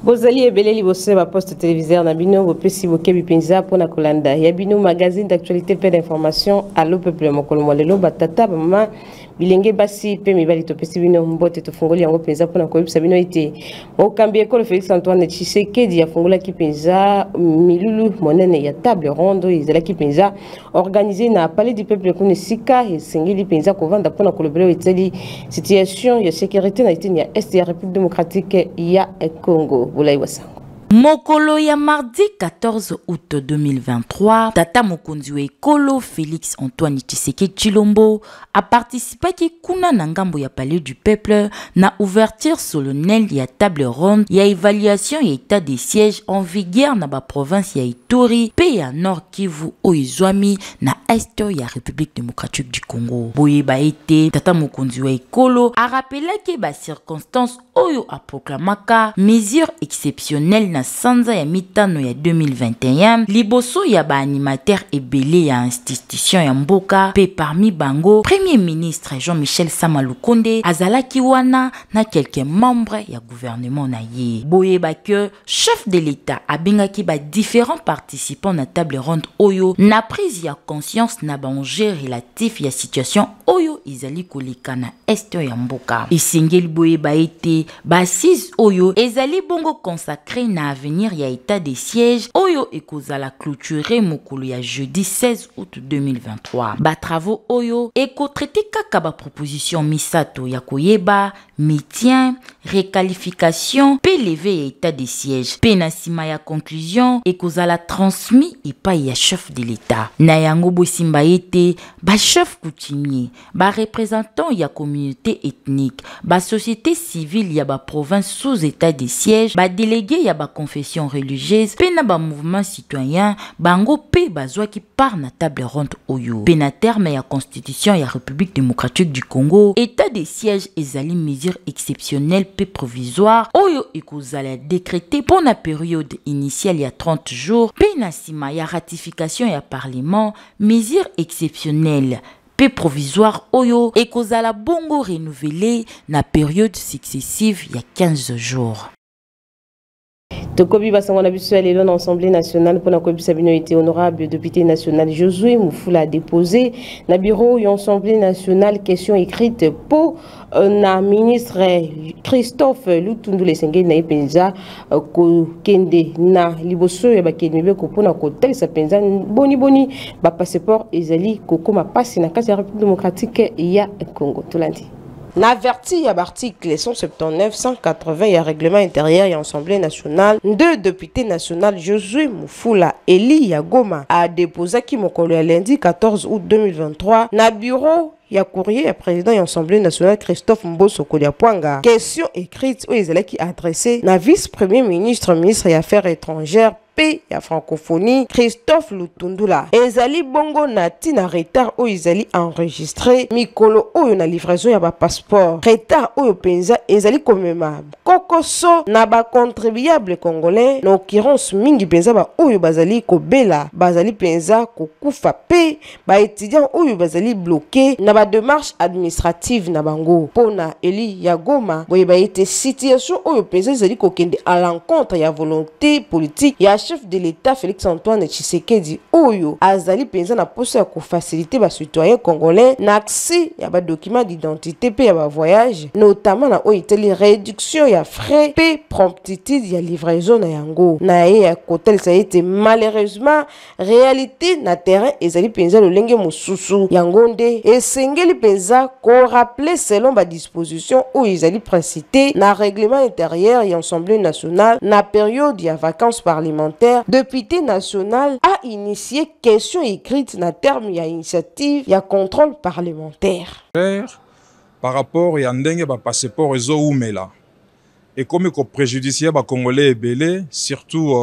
Bozali ebele liboso ba poste téléviseur na bino bopesi bokebi penza pona kolanda ya bino magazine d'actualité pe d'information allo peuple mokolo molelo batata mama bilenge basi pe mibali topesi bino mbote tofungoli yango penza pona koyebisa bino ite okambi ekolo Félix Antoine Tshisekedi afungola ki penza milulu monene ya table ronde izala ki penza organisé na palais du peuple kune sika esengeli penza kovanda pona kolobelo eteli situation ya sécurité na itini ya est ya République démocratique ya Congo. Mokolo ya mardi 14 août 2023, Tata Mokonzi wa Ekolo Félix Antoine Tshisekedi Tshilombo a participé ki kuna na ngambo ya palais du peuple na ouverture solennelle ya table ronde ya évaluation ya état des sièges en vigueur na ba province ya Ituri pe ya Nord Kivu oizwami na est ya République démocratique du Congo. Boye ba été Tata Mokonzi wa Ekolo a rappelé que ba circonstances oyo a proclamaka mesure exceptionnelle na sanza ya mitano ya 2021 liboso ya ba animateur ebele ya institution ya mboka pe parmi bango premier ministre Jean-Michel Sama Lukonde azalaki wana na quelques membres ya gouvernement na ye. Boye ba que chef de l'état abengaki ba différents participants na table ronde oyo na prise ya conscience na ba enjeux relatif ya situation oyo izali koleka na est ya mboka. Esengeli boye ba été ba 6 oyo ezali bongo consacré na avenir ya état des sièges oyo ekozala clôturé mokolo ya jeudi 16 août 2023. Ba travaux oyo eko traité kaka ba proposition misato ya koyeba maintien, réqualification pe levé ya état des sièges. Pe na sima ya conclusion ekozala transmis epai ya chef de l'état. Na yango bosimba ete ba chef coutumier, ba représentant ya communauté ethnique, ba société civile ya ba province sous état des sièges, ba délégué ya ba confession religieuse, pe na ba mouvement citoyen, bango pe bazwaki par na table ronde oyo. Pe na terme ya constitution ya République démocratique du Congo, état des sièges ezali mesure exceptionnelle pe provisoire oyo ekozala décrété pour la période initiale ya 30 jours, pe na sima ya ratification ya parlement, mesure exceptionnelle pe provisoire oyo ekozala bongo renouvelé na période successive ya 15 jours. Tokobi basangwana biso ya lelo na Assemblée nationale pour la cohabitabilité honorable député national Josué Mufula a déposé na bureau ya Assemblée nationale question écrite pour na ministre Christophe Lutundula Esengeli na penza ko kende na liboso ya bakeni be ko pona ko telisa penza boni ba passeport ezali kokoma pasi na kati ya République démocratique ya Congo tulandi. N'averti à l'article 179, 180 et règlement intérieur et Assemblée nationale, deux députés nationaux Josué Mufula Eli Yagoma a déposé qui mokolo lundi 14 août 2023 na bureau ya courrier à président et Assemblée nationale Christophe Mboso Kodiapwanga. Question écrite où ils allaient qui adressée na vice-premier ministre, ministre des Affaires étrangères ya francophonie Christophe Lutundula ezali bongo nati na retard o ezali enregistré mikolo oyo na livraison ya ba passeport retard oyo penza ezali komema kokoso na ba contribuable congolais na occurrence mingi penza ba oyo bazali kobela bazali penza kokufa pe ba étudiant oyo bazali bloqué na ba démarche administrative na bango pona Eli Yagoma boye ba été situation oyo penza ezali kokende à l'encontre ya volonté politique ya chef de l'État Félix Antoine Tshisekedi oyo azali penza na poso ya ko faciliter ba citoyens congolais na accès ya ba documents d'identité pe ya ba voyage notamment na oiteli réduction ya frais pe promptitude ya livraison na yango na ya kotel ça a été malheureusement réalité na terrain ezali penza lolenge mosusu yango nde esengeli penza ko rappeler selon ba disposition oyo ezali précité na règlement intérieur et Assemblée nationale na période ya vacances parlementaires. Député national a initié question écrite na terme ya initiative ya contrôle parlementaire. Par rapport à ndenge ba passeport ezo umela et comme ko préjudicier ba congolais ebele surtout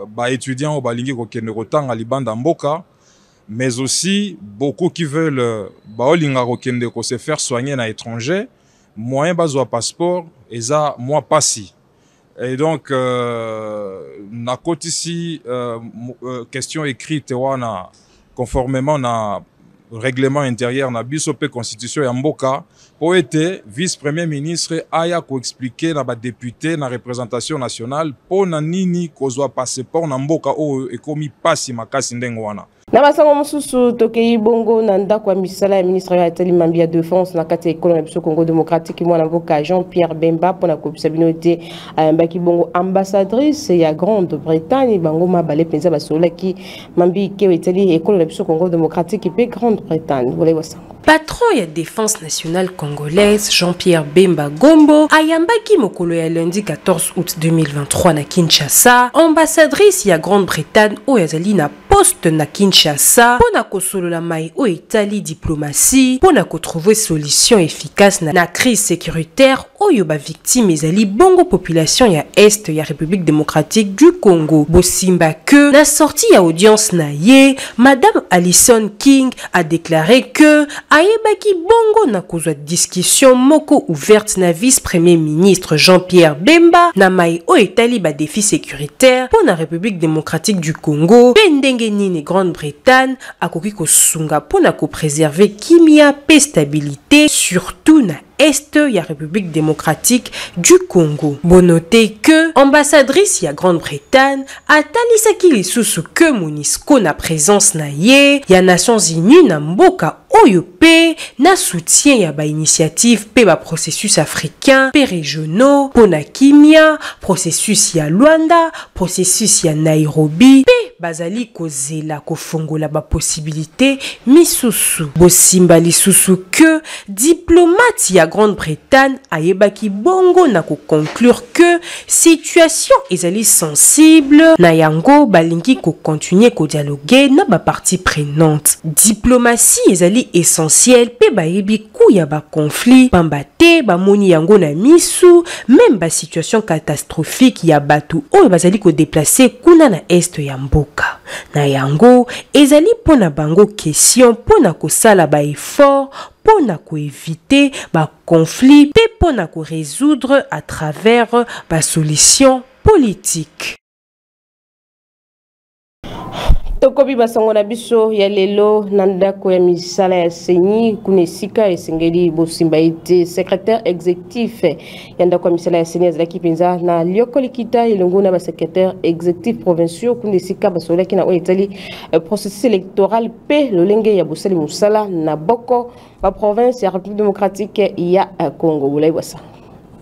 ba étudiants ba lingi ko kende kotanga libanda mboka mais aussi beaucoup qui veulent ba olinga ko kende ko se faire soigner na étranger moyen bazwa passeport eza moi passi. Et donc, na côté ici, question écrite, conformément à règlement intérieur na biso pe constitution ya mboka po ete vice-premier ministre aya ko expliquer na ba député na représentation nationale po na nini kozwa passeport na mboka oyo ekomi pasi makasi ndenge wana. Na basango mosusu tokei bongo na ndako ya misala ya ministre ya Etali Mambi ya Défense na kati ya ekolo na biso Congo démocratique mwana mboka Jean-Pierre Bemba pona kopisa bino ete ayambaki bongo ambassadrice ya Grande-Bretagne bango mabale penza basolaki Mambi ke Etali ekolo na biso Congo démocratique pe Grande-Bretagne. Voilà basango. Patron ya défense nationale congolaise Jean-Pierre Bemba Gombo ayambaki mokolo ya lundi 14 août 2023 na Kinshasa ambassadrice ya Grande-Bretagne oyo azali na poste na Kinshasa pona kosolola mai o Italie diplomatie pona trouver solution efficace na crise sécuritaire oyo ba victime ezali bongo population ya Est ya République démocratique du Congo. Bosimba que na sortie ya audience na ye, Madame Alison King a déclaré que ayebaki bongo na kozwa discussion moko ouverte na vice-premier ministre Jean-Pierre Bemba na mai o Italie ba défi sécuritaire pour la République démocratique du Congo pe ndenge nini Grande-Bretagne akoki kosunga pour na ko préserver kimia pe stabilité surtout na Est ya République démocratique du Congo. Bon noter que ambassadrice ya Grande-Bretagne atalisaki lisusu que MONUSCO na présence na ye ya Nations Unies na mboka oyo pe na soutien ya ba initiative pe ba processus africain pe régionaux pona kimia processus ya Luanda processus ya Nairobi pe bazali kozela kofongola ba possibilité misusu. Bosimba lisusu que diplomate ya Grande-Bretagne ayebaki bongo na ko conclure que situation ezali sensible na yango balingi ko continuer ko dialoguer na ba partie prenante. Diplomatie ezali essentiel pe bayebi ku ya ba conflit pambate ba moni yango na misu même ba situation catastrophique ya batu oyo bazali ko déplacer kuna na est ya mboka. Na yango ezali pona bango question pona ko sala ba effort pona ko éviter ba conflit pe pona ko résoudre à travers ba solution politique. Tokobi basango na biso ya lelo na ndako ya misala ya Seni kunesika esengeli bosimba ite secrétaire exécutif ya ndako ya misala ya Seni azalaki penza na lioko likita elongo na ba secrétaire exécutif provinciaux kunesika basolaki na Etali processus électoral pe lolenge ya bosali musala na boko ba province ya République démocratique ya Congo. Bulai wasa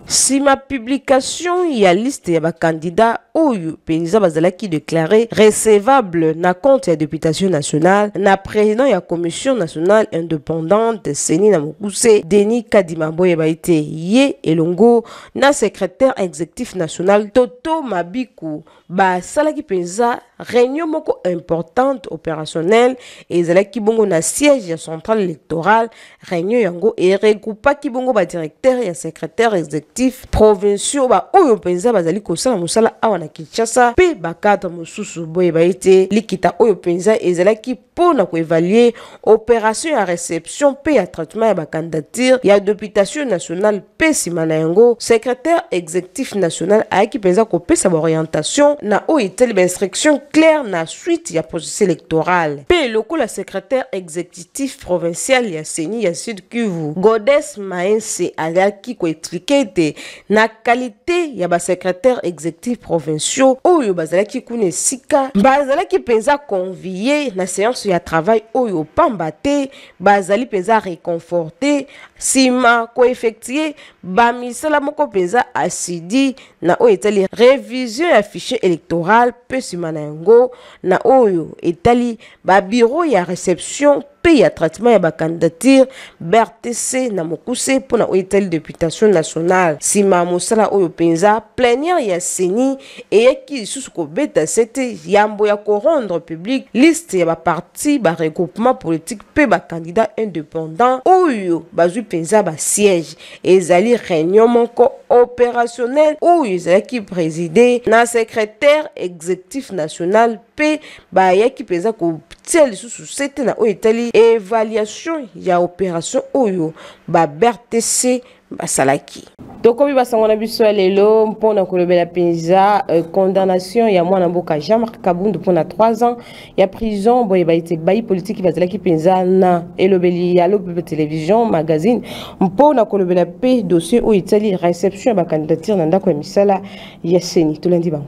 si ma publication ya liste ya ba candidat oyo penza bazalaki déclaré recevable na compte ya députation nationale na président ya commission nationale indépendante Seni na mokuse Denis Kadima Mboye baite ye elongo na secrétaire exécutif national Toto Mabiku ba salaki penza réunion moko importante opérationnelle ezalaki bongo na siège ya centrale électorale réunion yango et regroupaki bongo ba directeur ya secrétaire exécutif provinciaux ba oyo penza bazali kosala musala awa na Kinshasa pe bakata mosusu boye baite likita oyo penza ezalaki pona ko évaluer opération ya réception pe ya traitement ya ba candidature ya députation nationale pe simana yango secrétaire exécutif national ayaki penza ko pesa ba orientation na o iteli ba instruction claire na suite ya processus électoral pe loko la secrétaire exécutif provincial ya Seni ya Sud Kivu Godes Maense ayaki ko expliquer te na qualité ya ba secrétaire exécutif provinciaux oyo bazalaki kune sika bazalaki penza convié na séance ya travail oyo pambate bazali penza réconforté sima ko effectuer ba misala moko penza asidi na oyo etali révision ya fichier électoral pe sima na yango na oyo etali ba bureau ya réception pe ya traitement ya ba candidature BRTC na mokuse pona oyo etali députation nationale sima mosala oyo penza plénière ya Seni eyaki lisusu kobeta sete yambo ya ko rendre public liste ya ba parti ba regroupement politique pe ba candidat indépendant oyo bazui penza ba siège ezali réunion moko opérationnel oyo ezalaki présidé na secrétaire exécutif national pe ba yaki penza ko tia lisusu sete na oyo etali évaluation ya opération oyo ba BRTC basalaki. Tokobi basangona biso lelo mpona kolobela penza condamnation ya mwana mboka Jean-Marc Kabundu pona 3 ans ya prison boye baite bayi politique bazalaki penza na elobeli ya lobe télévision magazine mpona kolobela pe dossier o itali réception ba candidature na ndako ya misala ya Seni Tolandi bango.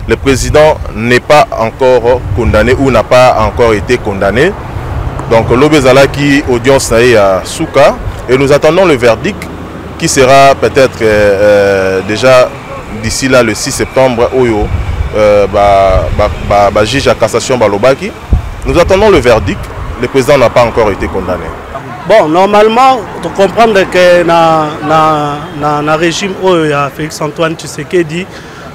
Le président n'est pas encore condamné ou n'a pas encore été condamné. Donc l'Obezala qui audience à Souka et nous attendons le verdict qui sera peut-être déjà d'ici là le 6 septembre au juge à cassation Balobaki. Nous attendons le verdict. Le président n'a pas encore été condamné. Bon, normalement, tu comprends que dans le régime où Félix Antoine Tshisekedi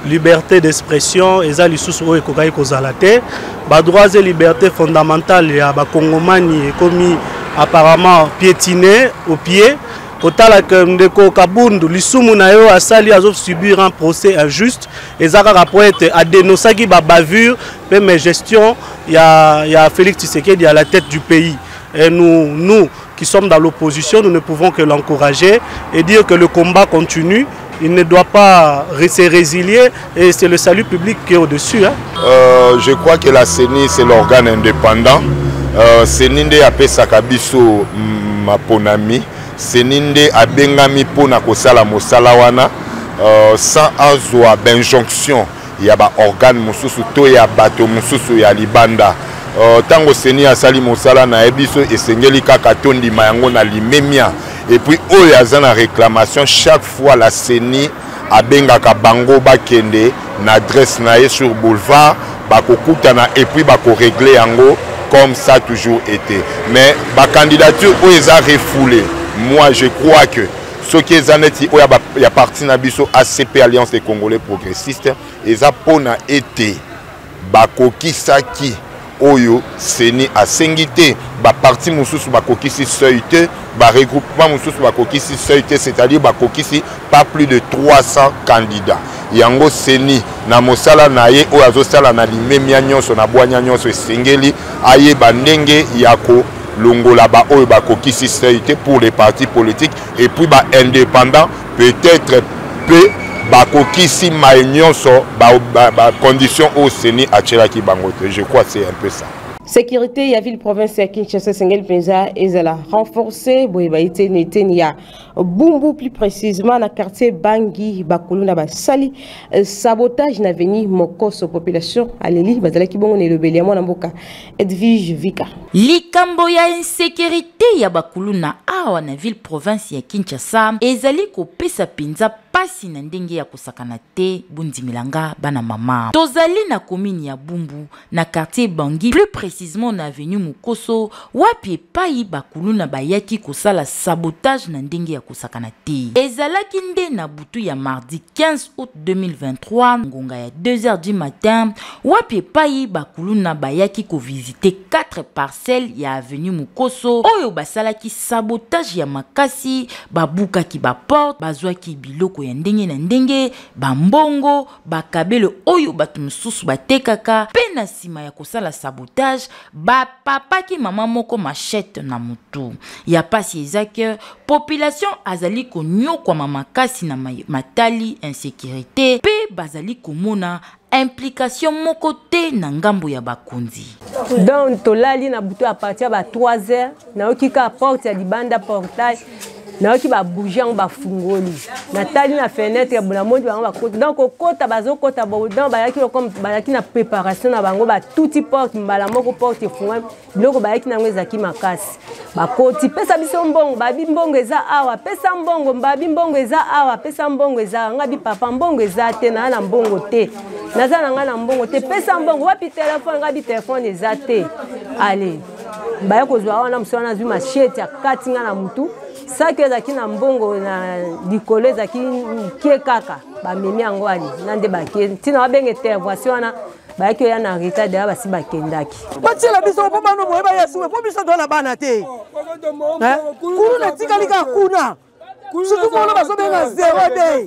liberté d'expression et ça les sous et kokai kozalate ba droits et libertés fondamentales ya ba Congomani commis apparemment piétiné au pied kotala que ndeko Kabundu lisumu na yo asali azo subir un procès injuste et ça rapport a dénoncé ki ba bavure même gestion ya Félix Tshisekedi à la tête du pays et nous qui sommes dans l'opposition nous ne pouvons que l'encourager et dire que le combat continue. Il ne doit pas se résilier et c'est le salut public qui est au-dessus. Hein. Je crois que la CENI c'est l'organe indépendant. CENI a fait Sakabiso Maponami. CENI a bengami pona kosala mosala wana sans azwa d'injonction. Il y a un organe mususu to ya bato mususu ya libanda. Tango CENI a sali mosala na ebiso esengeli kaka tondi mayango na limemia. Et puis, il y a une réclamation. Chaque fois, la CENI a bengaka bango bakende na adresse nae sur boulevard, bakokutana et puis bako régler yango comme ça a toujours été. Mais la candidature où ils ont refoulé, moi je crois que ce qui est honnête, il y a parti nabiso ACP Alliance des Congolais progressistes, ils ont pona été bakoki saki. Oyo CENI a sengité ba parti mususu ba kokisi seuité ba regroupement mususu ba kokisi seuité c'est-à-dire ba kokisi pas plus de 300 candidats yango CENI na mosala na ye oyo azosala na limemia nyonso na bwanya nyonso esengeli aye bandenge yako longola ba oyo ba kokisi seuité pour les partis politiques et puis ba indépendant peut-être peu bakokisi maïnyonso ba condition au CENI à Tchelaki Bangote. Je crois que c'est un peu ça. Sécurité ya ville province ya Kinshasa Sengel Penza ezala renforcée boyeba ite netenia Bumbu plus précisément na quartier Bangi Bakuluna basali sabotage na veni mokoso population aleli bazala ki bongo ne lobeli mwana mboka Edwige Vika likambo ya insécurité ya Bakuluna awa na ville province ya Kinshasa ezali kopesa penza pasi na ndenge ya kosakana te bundimilanga bana mama tozali na commune ya Bumbu na quartier Bangi plus précisément na avenue Mukoso wapi epai Bakuluna bayaki kosala sabotage na ndenge ya kosakana te ezalaki nde na butu ya mardi 15 août 2023 ngonga ya 2h du matin wapi epai Bakuluna bayaki ko visiter 4 parcelles ya avenue Mukoso oyo basalaki sabotage ya makasi babukaki ba porte bazwaki biloko ya ndenge na ndenge bambongo bakabelo oyo batu mususu batekaka pe na sima ya kosala sabotage bapapaki mama moko machette na mutu ya pasi ezake population azali konyokwa makasi na matali insécurité pe bazali komona implication moko te na ngambo ya bakonzi donc tolali na butu a partir ba 3h na okika porte ya libanda portail na oki ba bouger on ba fungoli na tali na fenêtre ya bolamondi ba kota donc okota bazokota ba dans ba yaki comme ba yaki na préparation na bango ba touti porte mbala moko porte fungwa biloko ba yaki na ngwe zaki makasi ba koti pesa biso mbongo ba bimbongo eza awa pesa mbongo mbabi mbongo eza awa pesa mbongo eza ngabi papa mbongo eza te na mbongo te naza na ngana mbongo te pesa mbongo wapi telefone ngabi telefone eza te allez ba yako zwa wana msona zwi machete ya katinga na mutu saki ezaki na mbongo na likolo ezaki kie kaka bamemi yango ali nande bakie ntina babenge intervention wana bayaki oya na retard deya basi bakendaki batiela biso mpo bano boyeba yesu mpo biso tona bana te kulu na tikali kaka kuna surtout mona bazobenga 0 day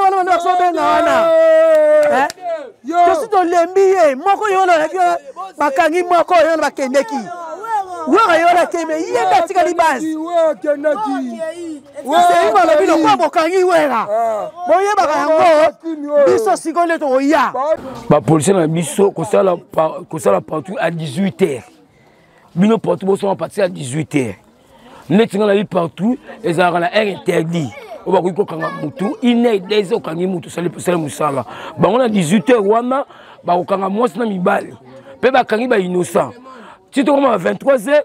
wana bana bazobenga wana tosi tolembi ye moko yo wana bakangi moko yo wana bakendeki wera yola keme yenda tika libasi c'est imala bilo kwa bokangi wera boye baka yango biso sikole to ya ba policier na biso ko sala partout à 18h bino partout bo sont partis à 18h net nga la partout et ça na air interdit on va ko kanga mutu ine des okangi mutu sala musala ba on a 18h wana ba ko kanga mwasi na mibale pe ba kangi ba innocent si tu commences à 23h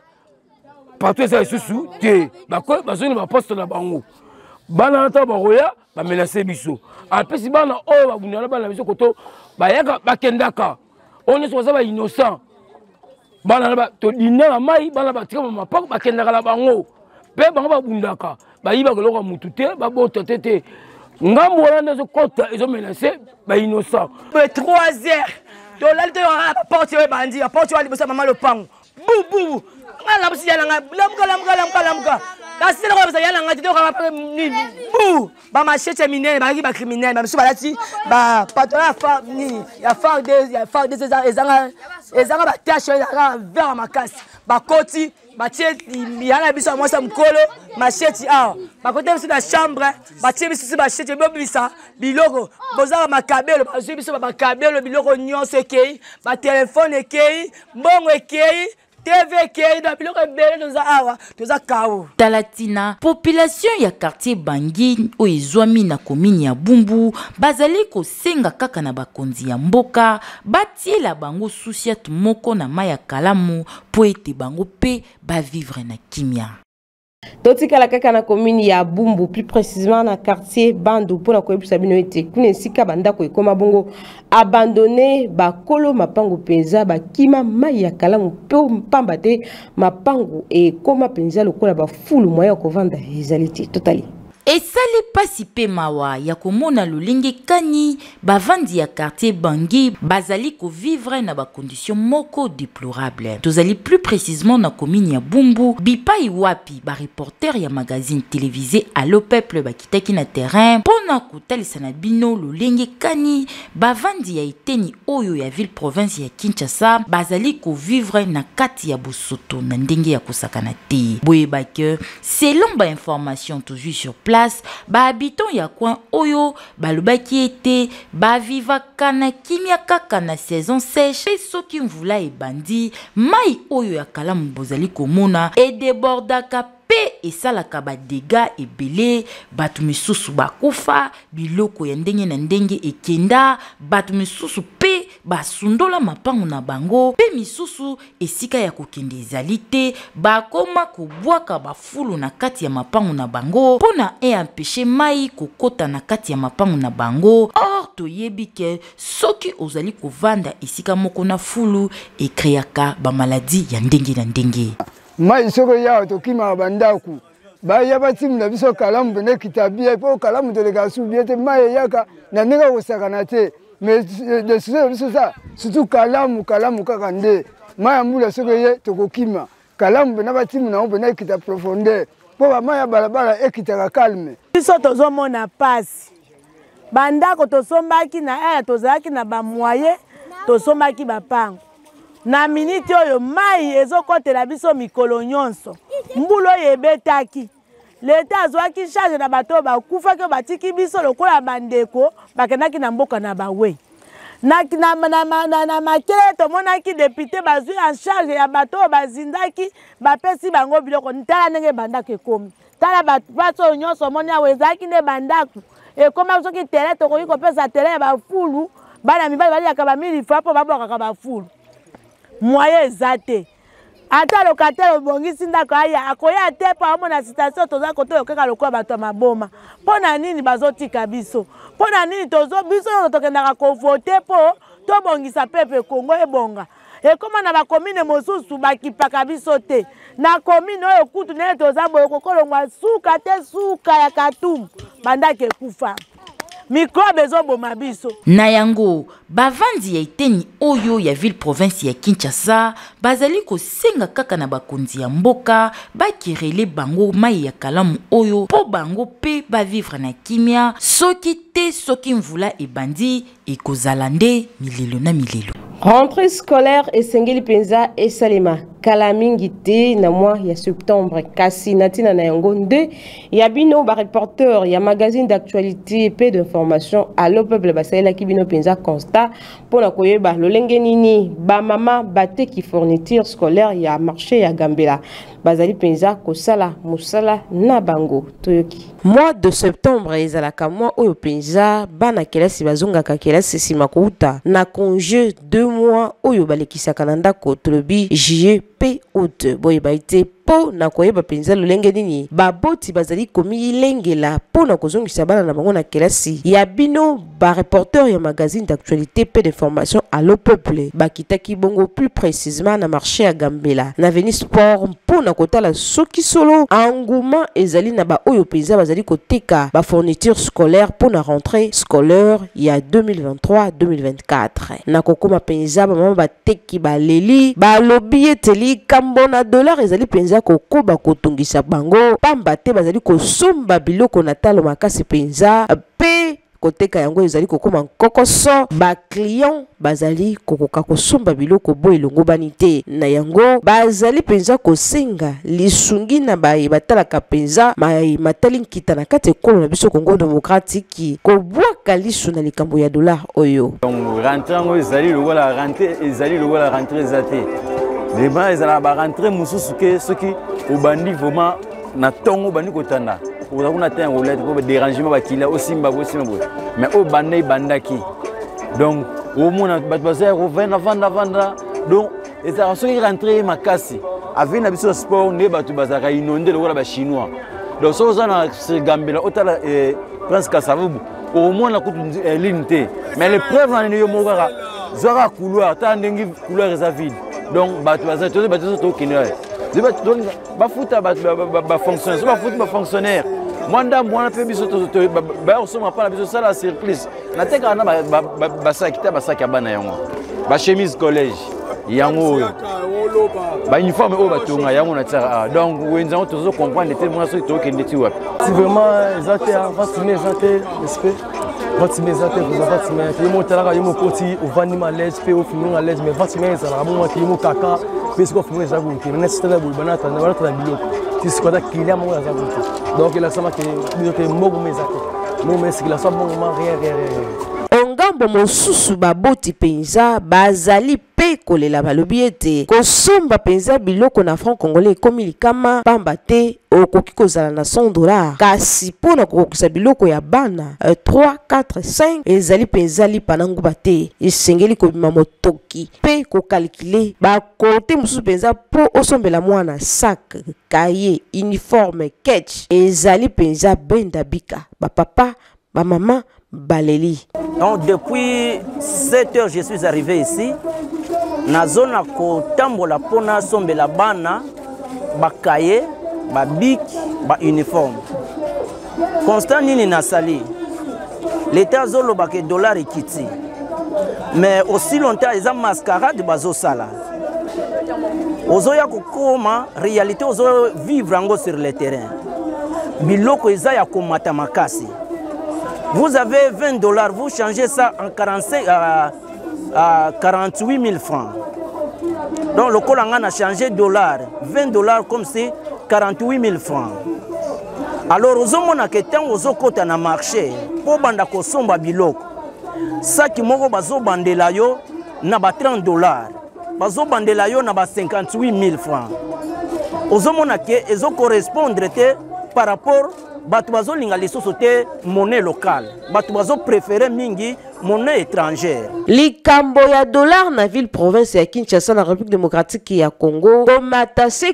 partout ça sous te ba ko ba zone ba poste na bango bana ta ba roya ba menacer biso après si bana o ba bunala bana biso koto ba yaka ba kendaka on est soit ba innocent bana ba to dina mai bana ba tika ma pa ba kendaka la bango pe bango ba bundaka ba yiba ko loka mutu te ba bota tete ngambo wana zo kota ils ont menacé ba innocent 3h to la te a porte we bandi a porte wali bosa mama le pango bou ngala bosi yana lamka kasi na bosa yana ngati to ka ni bou ba machete minene ba ki ba criminel ba misu balati ba patron fa ni ya fa des ezanga ba tâche ya vers makasi ba koti ba tie yana biso mwasa mkolo machete ba kote biso na chambre ba tie biso ba machete bobisa biloko boza makabelo ba biso ba makabelo biloko nyonso ekei ba telefone ekei mbongo ekei TV kei na biloko ebele toza awa toza kawo Talatina population ya quartier Bangi o ezwami na commune ya Bumbu bazali kosenga kaka na bakonzi ya mboka batiela bango susiat moko na maya kalamu po ete bango pe ba vivre na kimia. Totika la kaka na commune ya Bumbu, plus précisément na quartier Bandu pour la koyebisa bino ete kuna sika banda ko ekoma bongo abandonné ba kolo mapango penza ba kima mai ya kalamu pe pamba te mapango e koma penza lokola ba fulu moya ko vanda ezalité totali. Et sali pasi pe mawa ya komona lolenge kani bavandi ya quartier Bangi bazali ko vivre na ba condition moko déplorable. Tozali plus précisément na commune ya Bumbu bipai wapi ba reporter ya magazine télévisé Allo Peuple bakitaki na terrain pona kotalisa na bino lolenge kani bavandi ya eteni oyo ya ville province ya Kinshasa bazali ko vivre na kati ya bosoto na ndenge ya kosakana te. Boye bake selon ba information toujours sur place ba habitants ya coin oyo balobaki ete ba vivaka na kimia kaka na saison sèche soki mvula ebandi mai oyo ya kalamu bozali komona e débordaka pe esalaka ba dégâts ebele batu misusu bakufa biloko ya ndenge na ndenge ekenda batu misusu pe basundola mapango na bango pe misusu esika ya kokende ezali te bakoma kobwaka bafulu na kati ya mapango na bango pona empêcher mai kokota na kati ya mapango na bango. Or toyebi ke soki ozali kovanda esika moko na fulu ekreaka ba maladie ya ndenge na ndenge. Mai soko ya tokima bandaku ba ya batimu na biso kalamu bene kitabia po kalamu delegation biete mai yaka na ninga kosakana te mais de ça surtout kalamu kaka nde mai mbula soko ye tokokima kalamu bene batimu na bene kita profondeur po ba mai balabala ekitaka calme biso tozomona pasi bandako tosombaki na tozalaki na ba moyen tosombaki bapango na minute oyo mai ezokotela biso mikolo nyonso mbulo yebetaki leta azwaki charge na bato bakufaki batiki biso lokola bandeko bakendaki na mboka na bawe na makele tomonaki député bazwi en charge ya bato bazindaki bapesi bango biloko ntala ndenge bandako ekomi tala bato nyonso moni awo ezalaki nde bandako ekoma soki tele tokoki kopesa tele ya bafulu bana mibali baliaka bamili fra mpo babwakaka bafulu moyen eza te ata lokatere obongisi ndako aya akoya te po amona citation toza kotoyo kaka lokola bato ya maboma mpo na nini bazotika biso mpo na nini biso nyonso tokendaka kovote mpo tobongisa pepe Kongo ebonga ekoma na bakomine mosusu bakipaka biso te na komine oyo kutu nene toza boye kokolongwa suka te suka ya Katumu bandaki ekufa microbe ezoboma biso. Na yango bavandi ya eteni oyo ya ville province ya Kinshasa bazali kosenga kaka na bakonzi ya mboka bakirele bango mai ya kalamu oyo po bango pe bavivre na kimia soki te soki mvula ebandi ekozala nde milelo na milelo. Rentrée scolaire et Sengeli Penza et Salema. kala mingi te na mois ya septembre kasi natina na yango nde ya bino ba reporter ya magazine d'actualité et d'information allo peuple basela ki bino penza constat pona koyeba lolenge nini ba mama bate ki fourniture scolaire ya marché ya Gambela bazali penza kosala musala na bango toyoki mois de septembre ezalaka mois oyo penza bana kelasi bazongaka kelasi sima kouta na congé 2 mois oyo balekisaka na ndako tolobi juillet pe août boye baite po na koyeba penza lolenge nini baboti bazali komi lengela po na kozongisa bana na bango na kelasi ya bino ba reporter ya magazine d'actualité pe d'information allo peuple bakitaki bongo plus précisément na marché ya Gambela na Avenue Sport po na kotala soki solo engouement ezali na ba oyo penza bazali koteka ba fourniture scolaire po na rentrée scolaire ya 2023-2024 na kokoma penza ba mama bateki baleli ba lobi eteli kambona dollar ezali penza kokoba kotungisa bango pamba te bazali kosomba biloko na talo makasi penza pe koteka yango ezali kokoma kokoso ba client bazali kokoka kosomba biloko bo elongo bani te na yango bazali penza kosenga lisungi na baye batalaka penza matali nkita na kati ekolo na biso Congo démocratique kobwaka lisu na likambo ya dollar oyo donc rentrant ezali lokola rentrée ezate vraiment ezala ba rentrée mususu ke soki obandi vraiment na tongo bandi kotanda on tient au lettre pour dérangement bakila aussi mbabosi mbo mais au bandai bandaki donc au monde batbazer au vendre donc et ça soki rentrer makasi avec na biso sport ne batu bazaka inondé lokola ba chinois donc so za na Gambela otala prince Kasavubu au moins na kutu ligne te mais les preuves na yo mokaka zara couloir ta ndengi couloir za vide donc batu bazaka to batu to kinoi donc ba futa ba fonctionnaire ba futa ba fonctionnaire mwanda mwana pe biso to ba osoma pa na biso sala surprise na teka na ba sakita ba sakya bana yango ba chemise collège yango ba uniforme o ba tonga yango na tsara donc wenza to zo comprendre te mwana so to kende ti wapi si vraiment ezate vacciner ezate respect vacciner ezate vous vacciner te mo tala ka mo koti o vani ma l'aise pe o finu à l'aise mais vacciner ezala mo ki mo kaka pe ce ko finu ezala ko mais c'est la banata na banata na biloko ti ce ko da kilia mo ezala ko donc il a ça que biloko mo mo ezate mo mais c'est la ça bon rien ongambo mosusu baboti penza bazali pe kolela balobi ete kosomba penza biloko na franc congolais ekomi likama pamba te okoki kozala na $100 kasi mpona kokokisa biloko ya bana 3, 4, 5 ezali penza lipa na nguba te esengeli kobima motoki pe kokalkule bakote mosusu penza po osombela mwana sac kaye uniforme ketch ezali penza benda bika bapapa bamama Baléli. Donc depuis 7 heures je suis arrivé ici. Na zone à Kotambola pona sombe la bana, ba kaye, ba bic, ba uniforme. Constant nini na sali. L'état zolo ba ke dollar ekiti. Mais aussi longtemps ils ont mascarade bazo sala. Ozo ya kokoma réalité ozo vivre ango sur le terrain. Biloko eza ya komata makasi. Vous avez $20, vous changez ça en 48 000 francs. Donc le Kolangana a changé $, $20 comme c'est 48 000 francs. Alors aux hommes qui étaient aux côtés na marché, pour banda ko somba biloko. Ça qui moko bazo bandela yo na ba $30, bazo bandela yo na ba 58 000 francs. Aux hommes qui ezo correspondre par rapport batu bazo linga société monnaie locale batu bazo préférer mingi monnaie étrangère likambo ya dollar na ville province ya Kinshasa na République démocratique ya Congo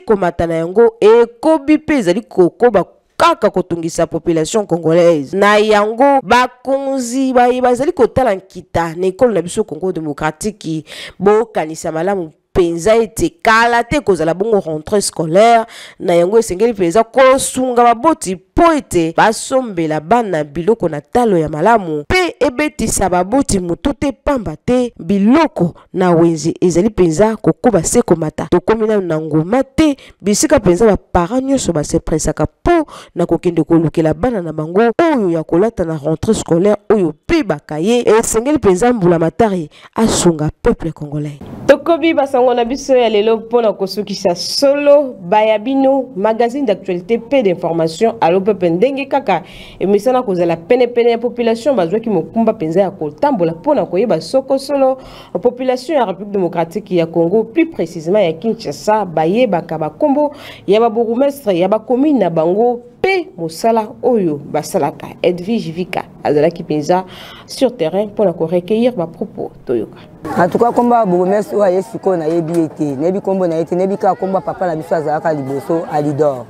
komata na yango e kobi pe ezali kokoba kaka kotungisa population congolaise na yango bakonzi bazali kotala nkita na ekolo na biso Congo démocratique bo kanisa malamu penza ete kala te kozala bongo rentrée scolaire na yango esengeli penza kosunga baboti po ete basombela bana biloko na talo ya malamu pe ebetisa baboti mutu te pamba te biloko na wenze ezali penza kokoba se komata tokomi na ngoma te bisika penza baparents nyonso basepresaka po na kokende kolukela bana na bango oyo ya kolata na rentrée scolaire oyo pe bakaye esengeli penza mbula matari asunga peuple congolais. Tokobi basangona biso ya lelo pona kosukisa solo bayabino magazine d'actualité pe d'information alo pepe ndenge kaka emisana kozala pene ya population bazwa ki mokumba penza ya kotambola pona koyeba soko solo population ya République démocratique ya Congo plus précisément ya Kinshasa bayeba ka bakombo ya ba bourgmestre ya ba commune na bango pe mosala oyo basalaka Edwige Vika azalaki penza sur terrain pour recueillir ba propos toyoka. En tout cas, combat bourgmestre oyo yesiko na yebi ete nebi kombo na ete nebi ka combat papa na biso azalaka liboso alidor.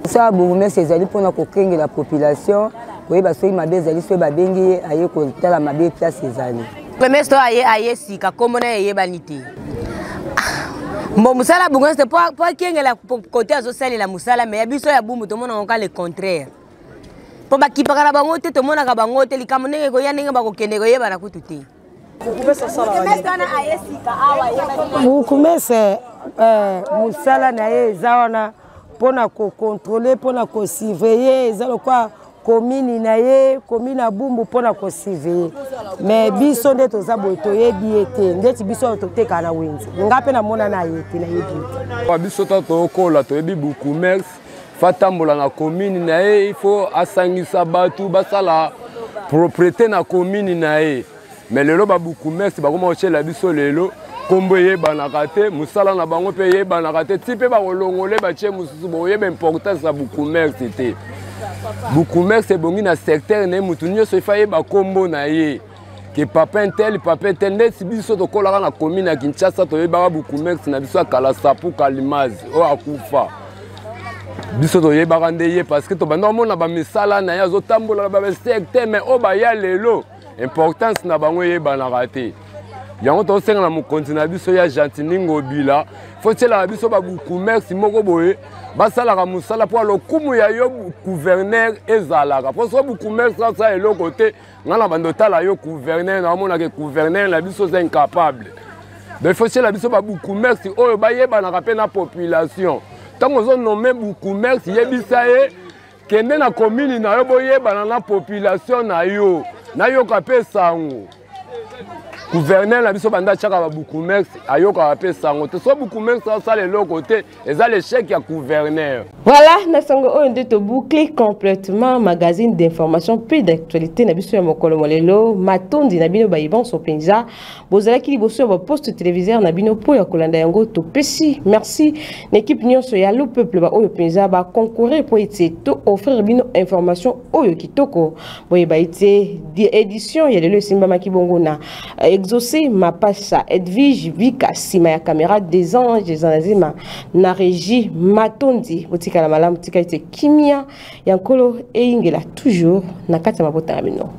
Ça bourgmestre ezali pona kokenge la population koyeba soki mabe ezali so babengi aye kotala mabe place ezali. Bourgmestre aye sika kombo na yebani te. Bon musala bourgmestre po kenge la côté azosalela musala mais biso ya bumu to mona onka le contraire. Po bakipaka na bango te to mona ka bango te likamo ndenge ko ya ndenge bakokende ko yeba na kutu te. Bukumese musala na ye eza wana mpona kocontrôler mpona kosurveiller eza lokwa komini na ye komini ya bumbu mpona kosurveiller mais biso nde toza boye toyebi ye te ndeti biso oyo totekaka na wenze nga mpe namona na ye te nayebi ye te biso ta tokola toyebi bukumese fatambola na komini na ye ifo asangisa bato basala propriété na komini na ye mais lelo babukumese bakoma kotyela biso lelo kombo eyebanaka te mosala na bango mpe eyebanaka te ti mpe bakolongole batie mosusu boyeba importance ya bukumese te bukumese ebongi na secteur na ye motu nyonso efa yeba kombo na ye ke papa intel ndeti biso tokolaka na komine ya Kinshasa toyebaka bukumese na biso ya Kalasapu Kalimazi oyo akufa biso toyebaka nde ye parce que tobanda komona bamisala na ye azotambola na basecteur mais oyo baya lelo importance na bango yebanaka te yango tosenga na mokonzi na biso ya Gentiningo Bila fo tiela biso babukumese moko boye basalaka mosala mpo lokumu ya yo gouverneur ezalaka mpo so bukumese asala eloko te nga na bando tala yo gouverneur naomonaka gouverneur na biso eza incapable mais fo tiela biso babukumese oyo bayebanaka mpe na population ntango ozonome bukumese yebisa ye kende na komini na yo boyebana na population na yo nayoka mpe sango gouverneur na biso banda tiaka babukumese ayokaka mpe sango te so bukumese asala eloko te eza l'échec ya gouverneur. Voilà, na sango oyo nde toboucle complètement magazine d'information puis d'actualité na biso ya mokolo molelo matondi na bino bayiban so penza bozalaki liboso ya baposte téléviseur na bino po ya kolanda yango topesi merci na équipe nyonso ya lo peuple ba oyo penza ba concourir po ete to offrir bino information oyo kitoko boyeba ete édition ya lelo esimbamaki bongo na exaucé mapasa Edwige Vika sima ya caméra des anges anazima na régie matondi botika la malamu tika ite kimia ya nkolo eingela toujours na kati ya mabota ya bino.